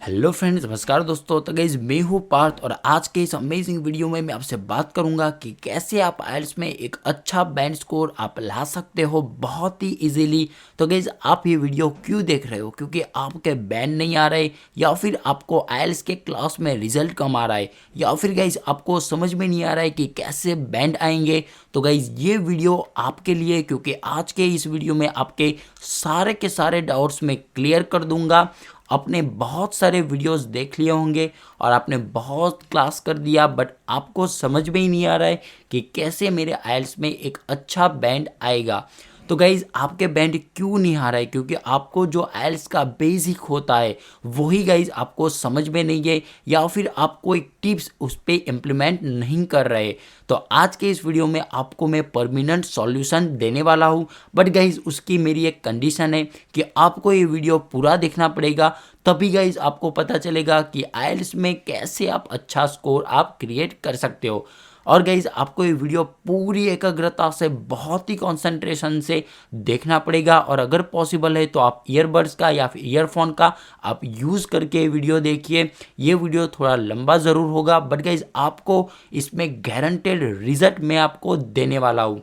Hello friends, नमस्कार दोस्तों। तो गाइज मैं हूँ पार्थ और आज के इस अमेजिंग वीडियो में मैं आपसे बात करूंगा कि कैसे आप आइल्स में एक अच्छा बैंड स्कोर आप ला सकते हो बहुत ही इजीली। तो गाइज आप ये वीडियो क्यों देख रहे हो? क्योंकि आपके बैंड नहीं आ रहे, या फिर आपको आइल्स के क्लास में रिजल्ट कम आ रहा है, या फिर गाइज आपको समझ में नहीं आ रहा है कि कैसे बैंड आएंगे। तो गाइज ये वीडियो आपके लिए, क्योंकि आज के इस वीडियो में आपके सारे के सारे डाउट्स मैं क्लियर कर दूंगा। आपने बहुत सारे वीडियोस देख लिए होंगे और आपने बहुत क्लास कर दिया, बट आपको समझ में ही नहीं आ रहा है कि कैसे मेरे आइल्स में एक अच्छा बैंड आएगा। तो गाइज आपके बैंड क्यों नहीं आ रहा है? क्योंकि आपको जो आइल्स का बेसिक होता है वही गाइज आपको समझ में नहीं है, या फिर आप कोई टिप्स उस पर इम्प्लीमेंट नहीं कर रहे। तो आज के इस वीडियो में आपको मैं परमानेंट सॉल्यूशन देने वाला हूँ, बट गाइज उसकी मेरी एक कंडीशन है कि आपको ये वीडियो पूरा देखना पड़ेगा। तभी गाइज आपको पता चलेगा कि आइल्स में कैसे आप अच्छा स्कोर आप क्रिएट कर सकते हो। और गाइज आपको ये वीडियो पूरी एकाग्रता से, बहुत ही कंसंट्रेशन से देखना पड़ेगा, और अगर पॉसिबल है तो आप ईयरबड्स का या फिर ईयरफोन का आप यूज़ करके वीडियो देखिए। ये वीडियो थोड़ा लंबा ज़रूर होगा, बट गाइज आपको इसमें गारंटेड रिजल्ट मैं आपको देने वाला हूँ।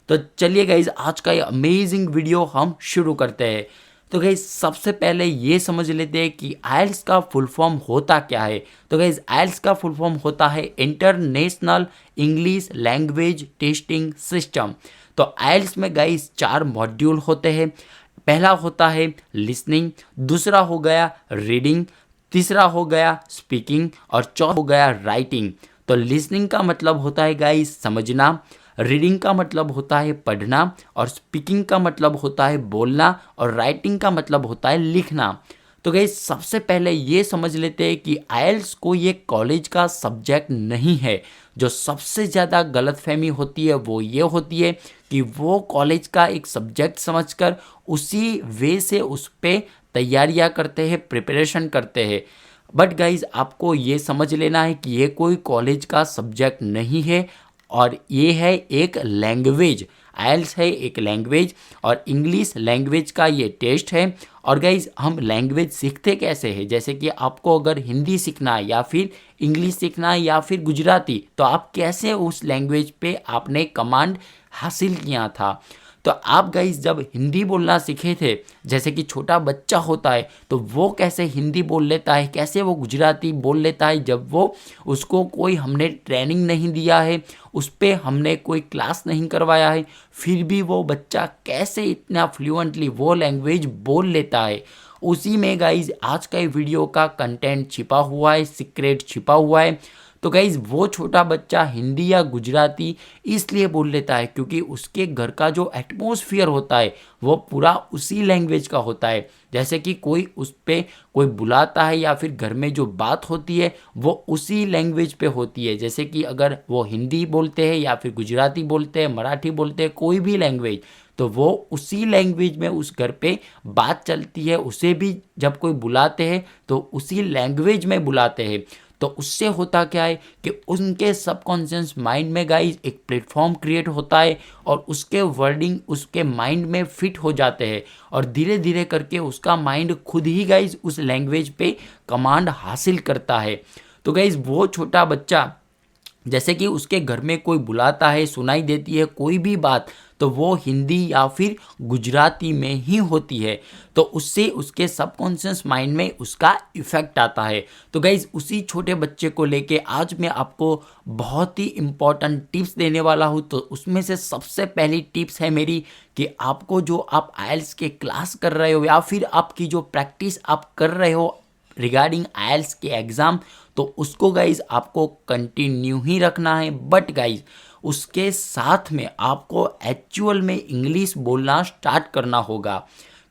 तो चलिए गाइज आज का ये अमेजिंग वीडियो हम शुरू करते हैं। तो गाइज सबसे पहले ये समझ लेते हैं कि आइल्स का फुल फॉर्म होता क्या है। तो गाइज आइल्स का फुल फॉर्म होता है international English language testing system. तो आइल्स में गाइज 4 मॉड्यूल होते हैं। पहला होता है लिसनिंग, दूसरा हो गया रीडिंग, तीसरा हो गया स्पीकिंग, और चौथा हो गया राइटिंग। तो लिसनिंग का मतलब होता है गाइज समझना, रीडिंग का मतलब होता है पढ़ना, और स्पीकिंग का मतलब होता है बोलना, और राइटिंग का मतलब होता है लिखना। तो गाइस सबसे पहले ये समझ लेते हैं कि आइल्स को ये कॉलेज का सब्जेक्ट नहीं है। जो सबसे ज़्यादा गलतफहमी होती है वो ये होती है कि वो कॉलेज का एक सब्जेक्ट समझकर उसी वे से उस पर तैयारियां करते हैं, प्रिपरेशन करते हैं। बट गाइज आपको ये समझ लेना है कि ये कोई कॉलेज का सब्जेक्ट नहीं है, और ये है एक लैंग्वेज। आइल्स है एक लैंग्वेज, और इंग्लिश लैंग्वेज का ये टेस्ट है। और गाइज हम लैंग्वेज सीखते कैसे हैं? जैसे कि आपको अगर हिंदी सीखना है, या फिर इंग्लिश सीखना है, या फिर गुजराती, तो आप कैसे उस लैंग्वेज पे आपने कमांड हासिल किया था? तो आप गाइज जब हिंदी बोलना सीखे थे, जैसे कि छोटा बच्चा होता है तो वो कैसे हिंदी बोल लेता है, कैसे वो गुजराती बोल लेता है, जब वो उसको कोई हमने ट्रेनिंग नहीं दिया है, उस पर हमने कोई क्लास नहीं करवाया है, फिर भी वो बच्चा कैसे इतना फ्लुएंटली वो लैंग्वेज बोल लेता है। उसी में गाइज आज का ये वीडियो का कंटेंट छिपा हुआ है, सीक्रेट छिपा हुआ है। तो गाइज वो छोटा बच्चा हिंदी या गुजराती इसलिए बोल लेता है क्योंकि उसके घर का जो एटमॉस्फेयर होता है वो पूरा उसी लैंग्वेज का होता है। जैसे कि कोई उस पर कोई बुलाता है, या फिर घर में जो बात होती है वो उसी लैंग्वेज पे होती है। जैसे कि अगर वो हिंदी बोलते हैं, या फिर गुजराती बोलते हैं, मराठी बोलते हैं, कोई भी लैंग्वेज, तो वो उसी लैंग्वेज में उस घर पे बात चलती है। उसे भी जब कोई बुलाते हैं तो उसी लैंग्वेज में बुलाते हैं। तो उससे होता क्या है कि उनके सबकॉन्शियस माइंड में गाइज एक प्लेटफॉर्म क्रिएट होता है, और उसके वर्डिंग उसके माइंड में फिट हो जाते हैं, और धीरे धीरे करके उसका माइंड खुद ही गाइज उस लैंग्वेज पे कमांड हासिल करता है। तो गाइज वो छोटा बच्चा जैसे कि उसके घर में कोई बुलाता है, सुनाई देती है कोई भी बात, तो वो हिंदी या फिर गुजराती में ही होती है। तो उससे उसके सबकॉन्शियस माइंड में उसका इफेक्ट आता है। तो गाइज उसी छोटे बच्चे को लेके आज मैं आपको बहुत ही इम्पॉर्टेंट टिप्स देने वाला हूँ। तो उसमें से सबसे पहली टिप्स है मेरी कि आपको जो आप आइल्स के क्लास कर रहे हो, या फिर आपकी जो प्रैक्टिस आप कर रहे हो रिगार्डिंग आइल्स के एग्ज़ाम, तो उसको गाइज आपको कंटिन्यू ही रखना है। बट गाइज उसके साथ में आपको एक्चुअल में इंग्लिश बोलना स्टार्ट करना होगा।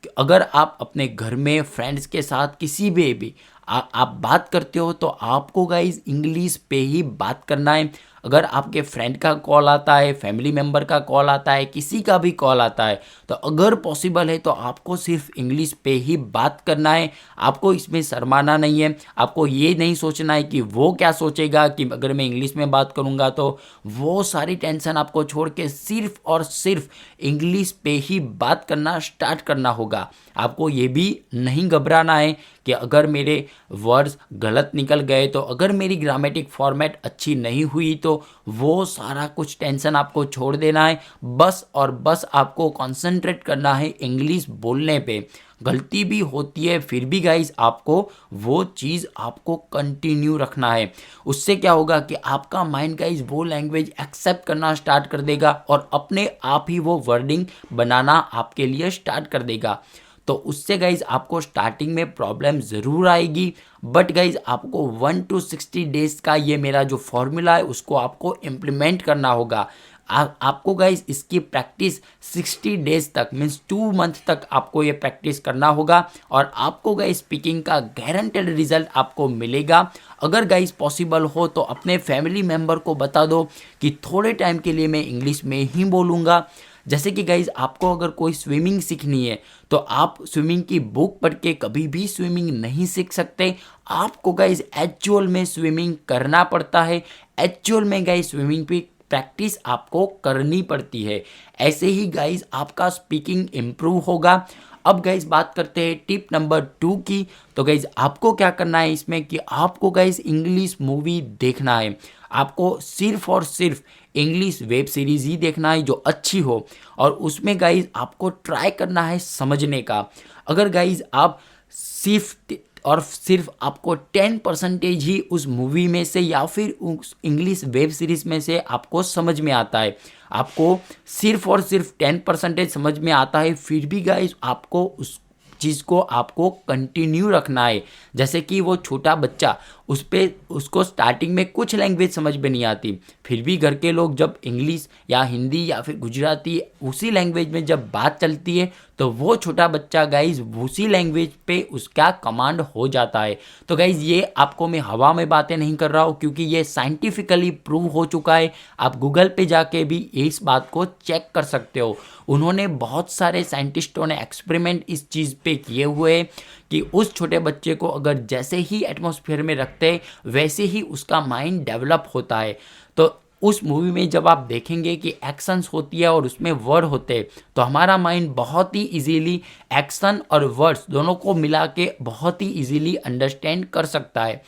कि अगर आप अपने घर में फ्रेंड्स के साथ किसी भी आप बात करते हो, तो आपको गाइज इंग्लिश पे ही बात करना है। अगर आपके फ्रेंड का कॉल आता है, फैमिली मेम्बर का कॉल आता है, किसी का भी कॉल आता है, तो अगर पॉसिबल है तो आपको सिर्फ इंग्लिश पे ही बात करना है। आपको इसमें शर्माना नहीं है। आपको ये नहीं सोचना है कि वो क्या सोचेगा कि अगर मैं इंग्लिश में बात करूँगा तो। वो सारी टेंशन आपको छोड़ के सिर्फ और सिर्फ इंग्लिश पे ही बात करना स्टार्ट करना होगा। आपको ये भी नहीं घबराना है कि अगर मेरे वर्ड्स गलत निकल गए, तो अगर मेरी ग्रामेटिक फॉर्मेट अच्छी नहीं हुई, तो वो सारा कुछ टेंशन आपको छोड़ देना है। बस और बस आपको कंसंट्रेट करना है इंग्लिश बोलने पे। गलती भी होती है फिर भी गाइज आपको वो चीज़ आपको कंटिन्यू रखना है। उससे क्या होगा कि आपका माइंड गाइज वो लैंग्वेज एक्सेप्ट करना स्टार्ट कर देगा और अपने आप ही वो वर्डिंग बनाना आपके लिए स्टार्ट कर देगा। तो उससे गाइज आपको स्टार्टिंग में प्रॉब्लम ज़रूर आएगी, बट गाइज आपको 1 to 60 डेज का ये मेरा जो फॉर्मूला है उसको आपको इम्प्लीमेंट करना होगा। आपको गाइज इसकी प्रैक्टिस 60 डेज तक मीन्स 2 मंथ तक आपको ये प्रैक्टिस करना होगा और आपको गाइज स्पीकिंग का गारंटेड रिजल्ट आपको मिलेगा। अगर गाइज पॉसिबल हो तो अपने फैमिली मेम्बर को बता दो कि थोड़े टाइम के लिए मैं इंग्लिश में ही बोलूँगा। जैसे कि गाइज आपको अगर कोई स्विमिंग सीखनी है तो आप स्विमिंग की बुक पढ़ के कभी भी स्विमिंग नहीं सीख सकते। आपको गाइज एक्चुअल में स्विमिंग करना पड़ता है, एक्चुअल में गाइज स्विमिंग पे प्रैक्टिस आपको करनी पड़ती है। ऐसे ही गाइज आपका स्पीकिंग इम्प्रूव होगा। अब गाइज बात करते हैं टिप नंबर 2 की। तो गाइज आपको क्या करना है इसमें कि आपको गाइज इंग्लिश मूवी देखना है। आपको सिर्फ और सिर्फ इंग्लिश वेब सीरीज़ ही देखना है जो अच्छी हो, और उसमें गाइज आपको ट्राई करना है समझने का। अगर गाइज आप सिर्फ और सिर्फ आपको 10% ही उस मूवी में से या फिर उस इंग्लिश वेब सीरीज़ में से आपको समझ में आता है, आपको सिर्फ और सिर्फ 10% समझ में आता है, फिर भी गाइज आपको उस चीज़ को आपको कंटिन्यू रखना है। जैसे कि वो छोटा बच्चा उसको स्टार्टिंग में कुछ लैंग्वेज समझ में नहीं आती, फिर भी घर के लोग जब इंग्लिश या हिंदी या फिर गुजराती उसी लैंग्वेज में जब बात चलती है तो वो छोटा बच्चा गाइज उसी लैंग्वेज पे उसका कमांड हो जाता है। तो गाइज ये आपको मैं हवा में बातें नहीं कर रहा हूँ, क्योंकि ये साइंटिफिकली प्रूव हो चुका है। आप गूगल पे जाके भी इस बात को चेक कर सकते हो। उन्होंने बहुत सारे साइंटिस्टों ने एक्सपेरिमेंट इस चीज़ पे किए हुए हैं कि उस छोटे बच्चे को अगर जैसे ही एटमॉस्फेयर में रखते हैं वैसे ही उसका माइंड डेवलप होता है। तो उस मूवी में जब आप देखेंगे कि एक्शंस होती है और उसमें वर्ड होते हैं, तो हमारा माइंड बहुत ही इजीली एक्शन और वर्ड्स दोनों को मिला के बहुत ही इजीली अंडरस्टैंड कर सकता है।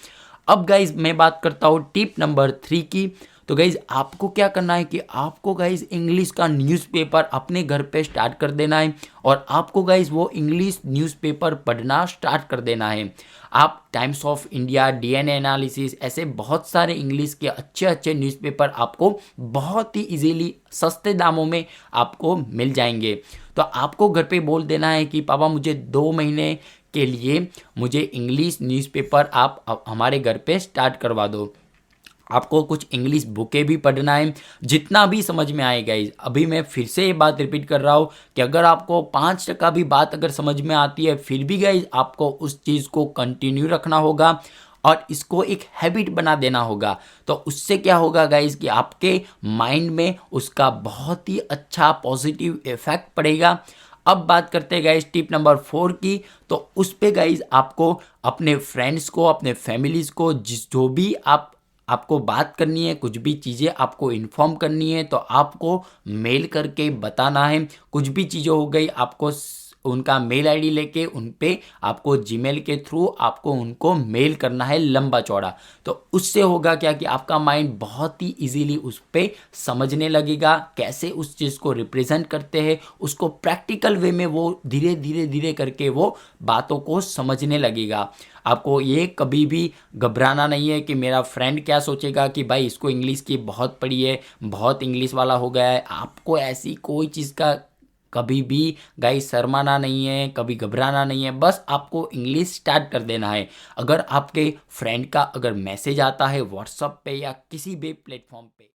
अब गाइज मैं बात करता हूँ टिप नंबर 3 की। तो गाइज आपको क्या करना है कि आपको गाइज इंग्लिश का न्यूज़पेपर अपने घर पे स्टार्ट कर देना है और आपको गाइज वो इंग्लिश न्यूज़पेपर पढ़ना स्टार्ट कर देना है। आप times of India, DNA analysis, ऐसे बहुत सारे इंग्लिश के अच्छे अच्छे न्यूज़पेपर आपको बहुत ही इजीली सस्ते दामों में आपको मिल जाएंगे। तो आपको घर पे बोल देना है कि पापा मुझे 2 महीने के लिए मुझे इंग्लिश न्यूज़पेपर आप हमारे घर पे स्टार्ट करवा दो। आपको कुछ इंग्लिश बुकें भी पढ़ना है, जितना भी समझ में आए गाइज। अभी मैं फिर से ये बात रिपीट कर रहा हूँ कि अगर आपको 5% भी बात अगर समझ में आती है फिर भी गाइज आपको उस चीज़ को कंटिन्यू रखना होगा और इसको एक हैबिट बना देना होगा। तो उससे क्या होगा गाइज कि आपके माइंड में उसका बहुत ही अच्छा पॉजिटिव इफेक्ट पड़ेगा। अब बात करते हैं गाइज टिप नंबर 4 की। तो उस पे गाइज आपको अपने फ्रेंड्स को, अपने फैमिलीज़ को, जो भी आपको बात करनी है, कुछ भी चीज़ें आपको इन्फॉर्म करनी है तो आपको मेल करके बताना है। कुछ भी चीज़ें हो गई आपको उनका मेल आईडी लेके उन पे आपको जीमेल के थ्रू आपको उनको मेल करना है लंबा चौड़ा। तो उससे होगा क्या कि आपका माइंड बहुत ही इजीली उस पे समझने लगेगा, कैसे उस चीज़ को रिप्रेजेंट करते हैं, उसको प्रैक्टिकल वे में वो धीरे धीरे धीरे करके वो बातों को समझने लगेगा। आपको ये कभी भी घबराना नहीं है कि मेरा फ्रेंड क्या सोचेगा कि भाई इसको इंग्लिश की बहुत पड़ी है, बहुत इंग्लिश वाला हो गया है। आपको ऐसी कोई चीज़ का कभी भी गाइस शर्माना नहीं है, कभी घबराना नहीं है, बस आपको इंग्लिश स्टार्ट कर देना है। अगर आपके फ्रेंड का अगर मैसेज आता है व्हाट्सएप पे या किसी भी प्लेटफॉर्म पे